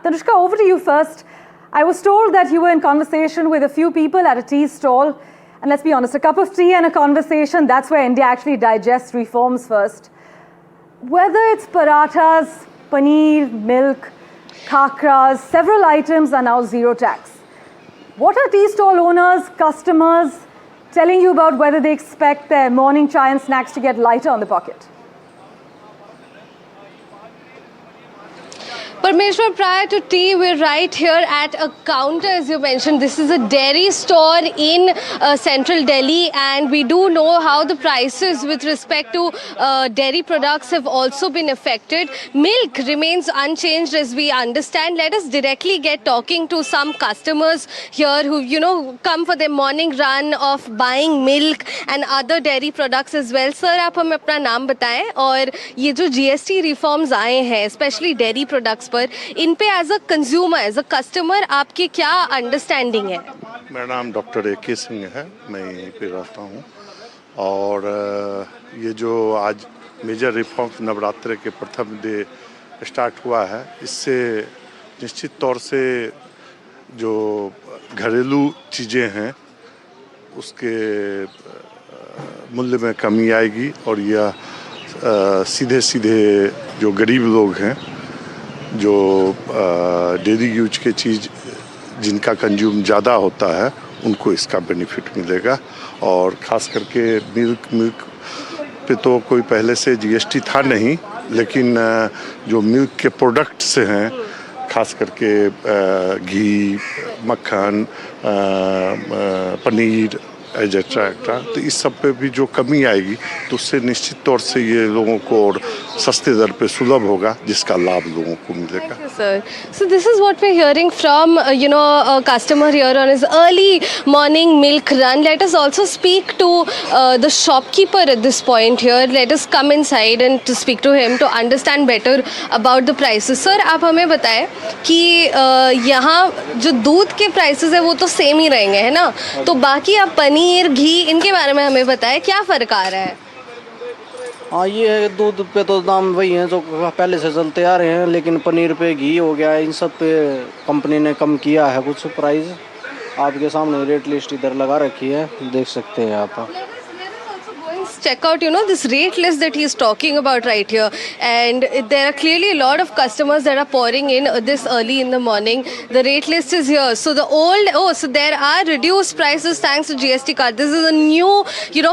Tanushka, over to you first. I was told that you were in conversation with a few people at a tea stall. And let's be honest, a cup of tea and a conversation, that's where India actually digests reforms first. Whether it's parathas, paneer, milk, khakras, several items are now zero tax. What are tea stall owners, customers telling you about whether they expect their morning chai and snacks to get lighter on the pocket? Parmeshwar, prior to tea, we're right here at a counter, as you mentioned. This is a dairy store in central Delhi, and we do know how the prices with respect to dairy products have also been affected. Milk remains unchanged, as we understand. Let us directly get talking to some customers here who, come for their morning run of buying milk and other dairy products as well. Sir, आप हमें अपना नाम बताएं और ये जो GST reforms आए हैं, especially dairy products पर, इन पे as a consumer, as a customer आपकी क्या अंडरस्टैंडिंग है? मेरा नाम डॉक्टर AK सिंह है, मैं यहीं पे रहता हूँ। और ये जो आज मेजर रिफॉर्म्स नवरात्रि के प्रथम डे स्टार्ट हुआ है, इससे निश्चित तौर से जो घरेलू चीज़ें हैं उसके मूल्य में कमी आएगी और यह सीधे सीधे जो गरीब लोग हैं, जो डेली यूज के चीज़ जिनका कंज्यूम ज़्यादा होता है, उनको इसका बेनिफिट मिलेगा। और ख़ास करके मिल्क पे तो कोई पहले से GST था नहीं, लेकिन जो मिल्क के प्रोडक्ट्स हैं, ख़ास करके घी, मक्खन, पनीर एजेट्रा, तो इस सब पे भी जो कमी आएगी तो उससे निश्चित तौर से ये लोगों को और सस्ते दर पे सुलभ होगा, जिसका लाभ लोगों को मिलेगा। Sir, so this is what we're hearing from a customer here on his early morning milk run. Let us also speak to the shopkeeper at this point here. Let us come inside and to speak to him to understand better about the prices. Sir, आप हमें बताएं कि यहाँ जो दूध के prices है वो तो सेम ही रहेंगे, है ना? तो बाकी आप पनीर, घी, इनके बारे में हमें बताएं, क्या फ़र्क आ रहा है? हाँ, ये दूध पे तो दाम वही हैं जो पहले से चलते आ रहे हैं, लेकिन पनीर पे, घी हो गया, इन सब पे कंपनी ने कम किया है कुछ प्राइस। आपके सामने रेट लिस्ट इधर लगा रखी है, देख सकते हैं आप। Check out, this rate list that he's talking about right here. And there are clearly a lot of customers that are pouring in this early in the morning. The rate list is here. So so there are reduced prices thanks to GST card. This is a new,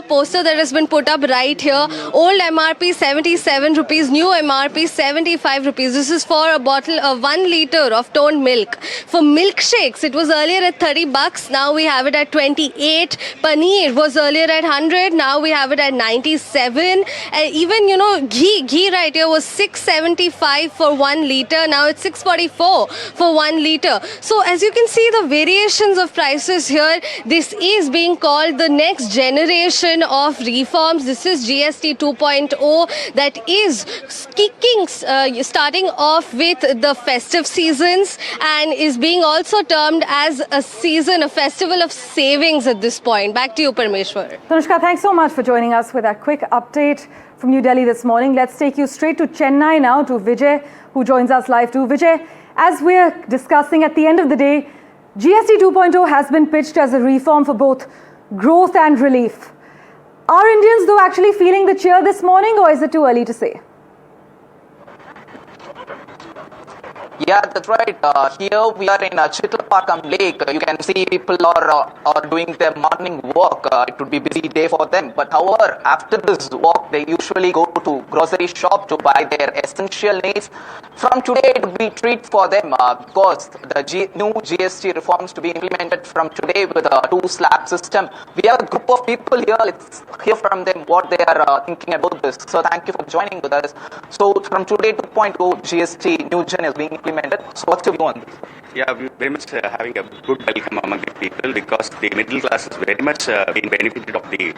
poster that has been put up right here. Old MRP 77 rupees, new MRP 75 rupees. This is for a bottle of 1 liter of toned milk. For milkshakes, it was earlier at 30 bucks. Now we have it at 28. Paneer was earlier at 100. Now we have it at 97. Even ghee right here was 675 for 1 liter. Now it's 644 for 1 liter. So as you can see, the variations of prices here, this is being called the next generation of reforms. This is GST 2.0 that is kicking, starting off with the festive seasons and is being also termed as a season, a festival of savings at this point. Back to you, Parmeshwar. Tanushka, thanks so much for joining us with that quick update from New Delhi this morning. Let's take you straight to Chennai now to Vijay, who joins us live too. Vijay, as we're discussing, at the end of the day, GST 2.0 has been pitched as a reform for both growth and relief. Are Indians, though, actually feeling the cheer this morning, or is it too early to say? Yeah, that's right. Here we are in Chitlalpakam Lake. You can see people are doing their morning walk. It would be a busy day for them. But however, after this walk, they usually go to grocery shop to buy their essential needs. From today, it would be a treat for them because the new GST reforms to be implemented from today with a 2-slab system. We have a group of people here. Let's hear from them what they are thinking about this. So thank you for joining with us. So from today, 2.0 GST new gen is being implemented. So what's your view on this? Yeah, we're very much having a good welcome among the people because the middle class is very much being benefited of the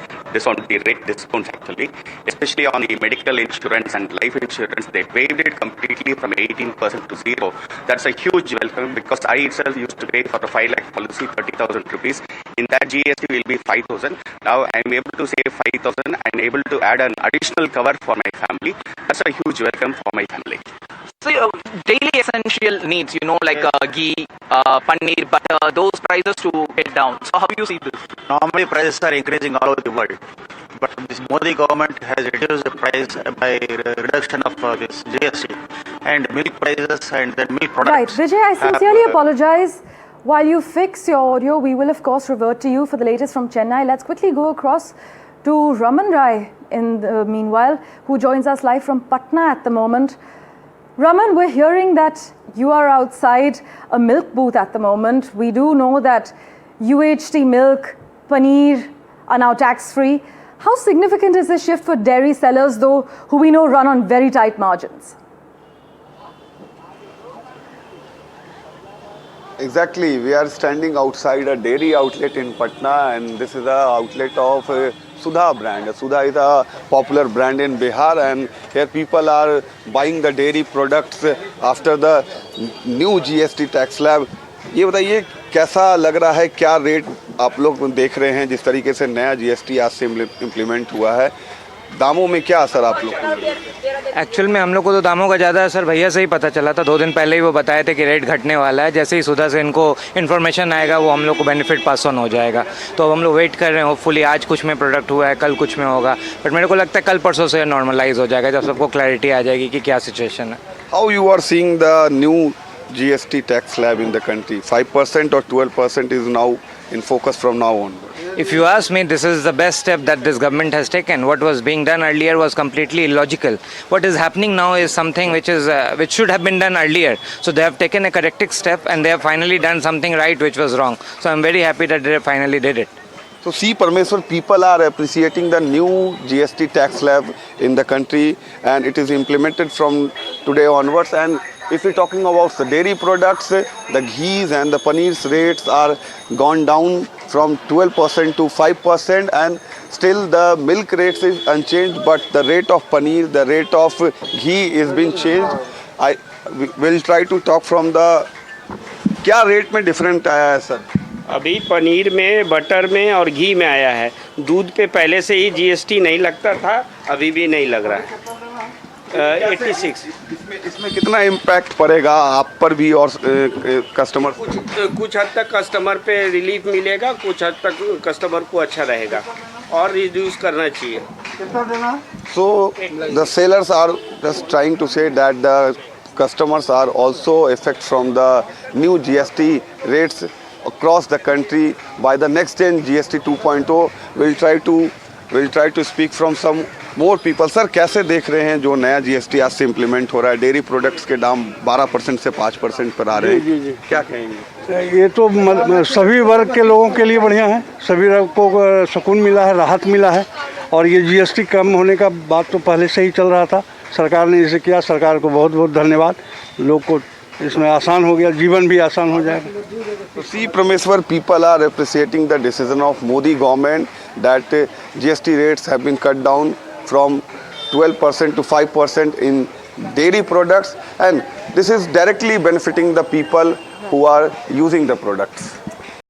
rate discounts actually, especially on the medical insurance and life insurance. They waived it completely from 18% to 0. That's a huge welcome because I itself used to pay for a 5 lakh policy 30,000 rupees. in that GST will be 5,000. Now I am able to save 5,000 and able to add an additional cover for my family. That's a huge welcome for my family. So daily essential needs, like ghee, paneer, butter, those prices to get down. So how do you see this? Normally prices are increasing all over the world, but this Modi government has reduced the price by reduction of this GST and milk prices and then milk products. Right. Vijay, I sincerely apologize. While you fix your audio, we will of course revert to you for the latest from Chennai. Let's quickly go across to Raman Rai in the meanwhile, who joins us live from Patna at the moment. Raman, we're hearing that you are outside a milk booth at the moment. We do know that UHT milk, paneer are now tax-free. How significant is this shift for dairy sellers, though, who we know run on very tight margins? Exactly. We are standing outside a dairy outlet in Patna, and this is the outlet of Sudha brand. Sudha is a popular brand in Bihar, and here people are buying the dairy products after the new GST tax slab. ये बताइए कैसा लग रहा है, क्या rate आप लोग देख रहे हैं जिस तरीके से नया GST आज से इम्प्लीमेंट हुआ है, दामों में क्या असर आप लोग को? एक्चुअल में हम लोग को तो दामों का ज़्यादा असर भैया से ही पता चला था। 2 दिन पहले ही वो बताए थे कि रेट घटने वाला है। जैसे ही सुधा से इनको इन्फॉर्मेशन आएगा वो हम लोग को बेनिफिट पास ऑन हो जाएगा। तो अब हम लोग वेट कर रहे हैं। होपफुली आज कुछ में प्रोडक्ट हुआ है, कल कुछ में होगा, बट मेरे को लगता है कल परसों से नॉर्मलाइज हो जाएगा जब सबको क्लैरिटी आ जाएगी कि क्या सिचुएशन है। How you are seeing the new GST tax slab in the country? 5% or 12% is now in focus from now on. If you ask me, this is the best step that this government has taken. What was being done earlier was completely illogical. What is happening now is something which should have been done earlier. So they have taken a corrective step and they have finally done something right which was wrong. So I'm very happy that they finally did it. So see, Parmeshwar, people are appreciating the new GST tax slab in the country, and it is implemented from today onwards. And if we're talking about the dairy products, the ghees and the paneer's rates are gone down from 12% to 5%, and still the milk rates is unchanged, but the rate of paneer, the rate of ghee is being changed. I will try to talk from the क्या rate में different आया है sir? अभी पनीर में, butter में और घी में आया है। दूध पे पहले से ही GST नहीं लगता था, अभी भी नहीं लग रहा है। 86। इसमें कितना इम्पैक्ट पड़ेगा आप पर भी और कस्टमर? कुछ हद तक कस्टमर पे रिलीफ मिलेगा, कुछ हद तक कस्टमर को अच्छा रहेगा और रिड्यूस करना चाहिए। So the sellers are just trying to say that the customers are also affected from the new GST rates across the country. By the next gen GST 2.0, we'll try to speak from some more people. Sir कैसे देख रहे हैं जो नया GST आज से implement हो रहा है? डेयरी प्रोडक्ट्स के दाम 12% से 5% पर आ रहे हैं। जी। क्या कहेंगे? ये तो सभी वर्ग के लोगों के लिए बढ़िया है, सभी वर्ग को सुकून मिला है, राहत मिला है। और ये GST कम होने का बात तो पहले से ही चल रहा था, सरकार ने इसे किया, सरकार को बहुत बहुत धन्यवाद। लोग को इसमें आसान हो गया, जीवन भी आसान हो जाएगा। So see, Parmeshwar, people are appreciating the decision of Modi government that GST rates have been cut down from 12% to 5% in dairy products, and this is directly benefiting the people who are using the products.